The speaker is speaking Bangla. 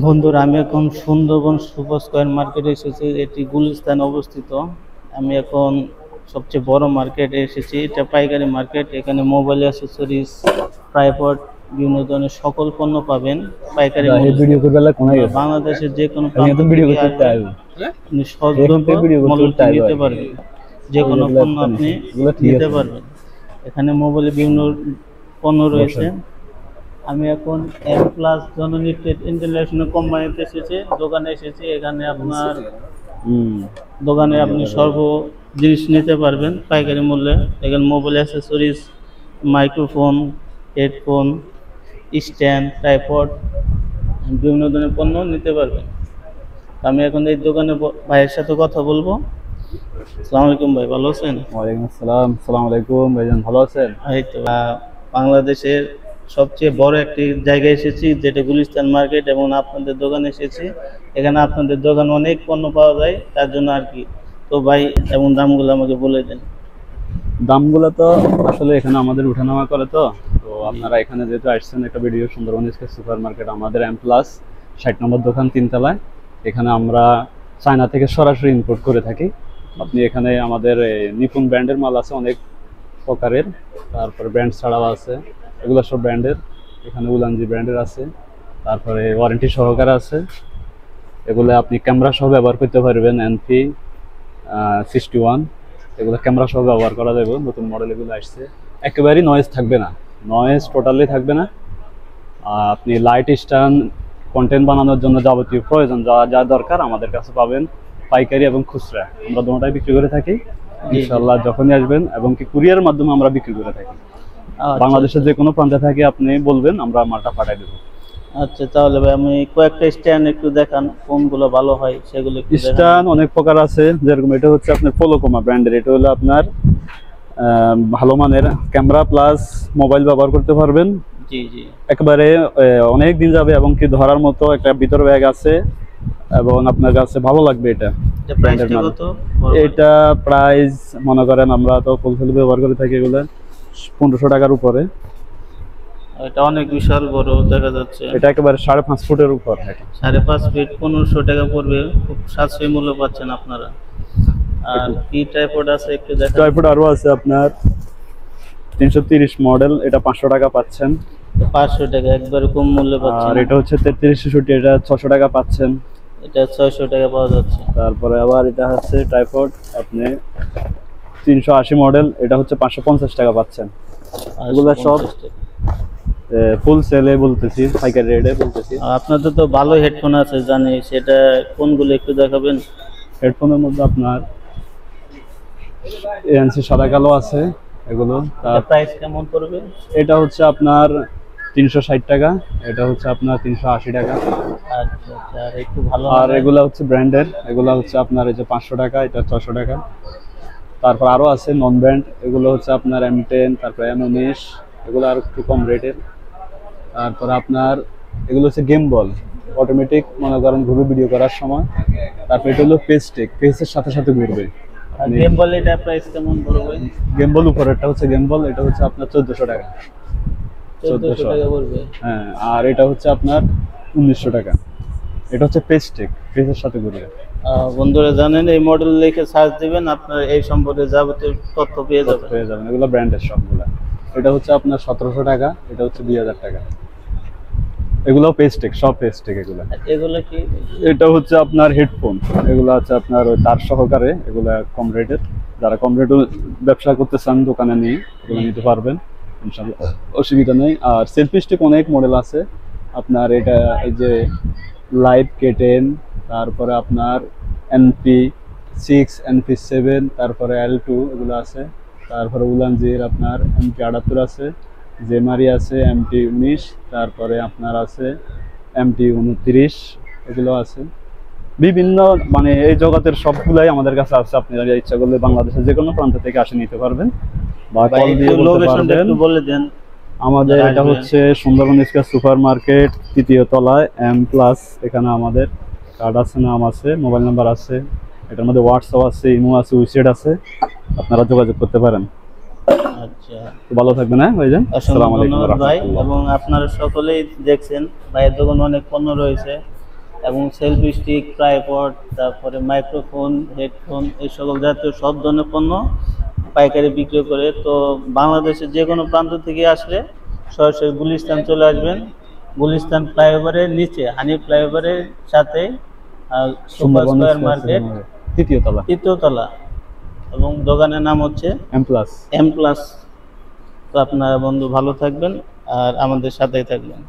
বন্ধুরা, আমি এখন সুন্দরবন সুপার স্কয়ার মার্কেটে এসেছি। এটি গুলিস্তানে অবস্থিত। আমি এখন সবচেয়ে বড় মার্কেটে এসেছি। এটা পাইকারি মার্কেট। এখানে মোবাইল অ্যাসেসরিজ, ট্রাইপড, বিভিন্ন ধরনের সকল পণ্য পাবেন পাইকারি মূল্যে। বাংলাদেশের যে কোনো প্রান্ত থেকে আসবেন, আপনি সহজলভ্য মূল্যে নিতে পারবেন। যে কোনো পণ্য আপনি নিতে পারবেন। এখানে মোবাইলে বিভিন্ন পণ্য রয়েছে। আমি এখন এম প্লাস জননী ট্রেড ইন্টারন্যাশনাল কোম্পানিতে এসেছি, দোকানে এসেছি। এখানে আপনার দোকানে আপনি সর্ব জিনিস নিতে পারবেন পাইকারি মূল্যে। এখানে mobile accessories, microphone, headphone, stand, tripod, বিভিন্ন ধরনের পণ্য নিতে পারবেন। আমি এখন এই দোকানে ভাইয়ের সাথে কথা বলবো। আসসালামু আলাইকুম ভাই, ভালো আছেন? ওয়ালাইকুম আসসালাম। আসসালামু আলাইকুম ভাইজান, ভালো আছেন? এই তো বাংলাদেশের সবচেয়ে বড় একটি জায়গায় এসেছি, যেটা গুলিস্তান মার্কেট, এবং আপনাদের দোকানে এসেছি। এখানে আপনাদের দোকানে অনেক পণ্য পাওয়া যায়, তার জন্য আর কি। তো ভাই, এবং দামগুলো আমাকে বলে দেন। দামগুলো তো আসলে এখানে আমাদের উঠানামা করে, তো আপনারা এখানে যেহেতু আসছেন, একটা ভিডিও সুন্দরবন সুপার মার্কেট, আমাদের এম প্লাস 60 নম্বর দোকান, 3 তলায়। এখানে আমরা চায়না থেকে সরাসরি ইম্পোর্ট করে থাকি। আপনি এখানে আমাদের নিপুণ ব্র্যান্ডের মাল আছে অনেক প্রকারের, তারপরে ব্র্যান্ড ছাড়াও আছে, এগুলো সব ব্র্যান্ডের। এখানে উলানজি ব্র্যান্ডের আছে, তারপরে ওয়ারেন্টি সহকারে আছে। এগুলো আপনি ক্যামেরা সহ ব্যবহার করতে পারবেন। এনপি 61 এগুলো ক্যামেরা সহ ব্যবহার করা যাবে। নতুন মডেল এগুলো আসছে, একেবারেই নয়েজ থাকবে না, নয়েজ টোটালি থাকবে না। আপনি লাইট স্ট্যান্ড, কন্টেন্ট বানানোর জন্য যাবতীয় প্রয়োজন যা যা দরকার আমাদের কাছে পাবেন, পাইকারি এবং খুচরা। আমরা দুটোটাই বিক্রি করে থাকি ইনশাআল্লাহ। যখনই আসবেন, এবং কি কুরিয়ারের মাধ্যমে আমরা বিক্রি করে থাকি। বাংলাদেশের যে কোনো প্রান্তে থাকি আপনি বলবেন, আমরা মালটা পাঠিয়ে দেবো। আচ্ছা, তাহলে ভাই আমি কয়েকটা স্ট্যান্ড একটু দেখান, কোনগুলো ভালো হয় সেগুলো একটু দেখান। স্ট্যান্ড অনেক প্রকার আছে, যেরকম এটা হচ্ছে আপনার পোলোকোমা ব্র্যান্ডের। এটা হলো আপনার ভালো মানের ক্যামেরা প্লাস মোবাইল ব্যবহার করতে পারবেন। জি জি, একেবারে অনেক দিন যাবে, এবং কি ধরার মতো একটা ভিতর ব্যাগ আছে, এবং আপনার কাছে ভালো লাগবে। এটা ব্র্যান্ডের মাল। এটা প্রাইস মনে করেন, আমরা তো ফুলফিল ব্যবহার করে থাকি, এগুলো 1500 টাকার উপরে। এটা অনেক বিশাল বড় দেখা যাচ্ছে। এটা একেবারে 5.5 ফুটের উপর। 5.5 ফিট 1500 টাকা পড়বে। খুব সাশ্রয়ী মূল্য পাচ্ছেন আপনারা। আর কি ট্রাইপড আছে একটু দেখান। ট্রাইপড আরো আছে আপনার 330 মডেল, এটা 500 টাকা পাচ্ছেন। 500 টাকা একবারে কম মূল্যে পাচ্ছেন। আর এটা হচ্ছে 3360, এটা 600 টাকা পাচ্ছেন। এটা 600 টাকা পাওয়া যাচ্ছে। তারপরে আবার এটা হচ্ছে ট্রাইপড আপনি 380 মডেল, এটা হচ্ছে 550 টাকা পাচ্ছেন। এগুলো সব ফুল সেলে বলতেছি, পাইকারি রেটে বলতেছি। আপনাদের তো ভালো হেডফোন আছে জানি, সেটা কোনগুলো একটু দেখাবেন। হেডফোনের মধ্যে আপনার এএনসি সাদা কালো আছে, এগুলো। তার প্রাইস কেমন পড়বে? এটা হচ্ছে আপনার 360 টাকা, এটা হচ্ছে আপনার 380 টাকা। আচ্ছা আচ্ছা, আর একটু ভালো। আর এগুলা হচ্ছে ব্র্যান্ডের, এগুলা হচ্ছে আপনার এই যে 500 টাকা, এটা 600 টাকা। তারপর আরো আছে নন ব্র্যান্ড, এগুলো হচ্ছে আপনার M10, তারপর M19, এগুলো আর একটু কম রেটের। তারপর আপনার এগুলো হচ্ছে গেম বল, অটোমেটিক মনে করেন ঘুরে ভিডিও করার সময়। তারপর এটা হলো পেস্টেক, পেসের সাথে সাথে ঘুরবে। গেম বল এটা প্রাইস কেমন পড়বে? গেম বল উপরেরটা হচ্ছে গেম বল, এটা হচ্ছে আপনার 1400 টাকা। 1400 টাকা পড়বে। হ্যাঁ, আর এটা হচ্ছে আপনার 1900 টাকা। এটা হচ্ছে পেস্টেক, পেসের সাথে ঘুরবে। বন্ধুরা জানেন, এই মডেল লিখে সার্চ দিবেন, আপনার এই সম্পর্কে যাবতীয় তথ্য পেয়ে যাবেন। এগুলো ব্র্যান্ডের সবগুলা। এটা হচ্ছে আপনার 1700 টাকা, এটা হচ্ছে 2000 টাকা। এগুলো পেস্টেক, সব পেস্টেক এগুলো। এগুলো কি? এটা হচ্ছে আপনার হেডফোন, এগুলো আছে আপনার তার সহকারে, এগুলো কম রেটের। যারা কম রেটে ব্যবসা করতে চান দোকানে নিয়ে, এগুলো নিতে পারবেন ইনশাআল্লাহ, অসুবিধা নেই। আর সেলফি স্টিক অনেক মডেল আছে আপনার। এটা এই যে লাইভ K10, তারপরে আপনার NP6, NP7, তারপরে L2 এগুলো আছে। তারপরে উলানজির আপনার MT78 আছে, জেমারি আছে, MT19, তারপরে আপনার আছে MT29, এগুলো আছে। বিভিন্ন মানে এই জগতের সবগুলাই আমাদের কাছে আছে। আপনারা ইচ্ছা করলে বাংলাদেশের যে কোনো প্রান্ত থেকে আসে নিতে পারবেন, বা কল দিয়ে বলতে পারবেন। বলে দেন। আমাদের এটা হচ্ছে সুন্দরবন সুপার মার্কেট, 3য় তলায়, M প্লাস। এখানে আমাদের কার্ড আছে, নাম আছে, মোবাইল নাম্বার আছে, এটার মধ্যে হোয়াটসঅ্যাপ আছে, ইমো আছে, উইসেট আছে, আপনারা যোগাযোগ করতে পারেন। আচ্ছা, ভালো থাকবেন। হ্যাঁ ভাইজান, আসসালামু আলাইকুম ভাই। এবং আপনারা সকলেই দেখছেন ভাইয়ের দোকানে অনেক পণ্য রয়েছে। এবং সেলফি স্টিক, ট্রাইপড, তারপরে মাইক্রোফোন, হেডফোন, এই সকল জাতীয় সব ধরনের পণ্য পাইকারি বিক্রি করে। তো বাংলাদেশের যে কোনো প্রান্ত থেকে আসলে সরাসরি গুলিস্তান চলে আসবেন। গুলিস্তান ফ্লাইওভারের নিচে, হানি ফ্লাইওভারের সাথে সুপার স্কয়ার মার্কেট, তৃতীয় তলা, এবং দোকানের নাম হচ্ছে এম প্লাস। তো আপনারা বন্ধু ভালো থাকবেন আর আমাদের সাথেই থাকবেন।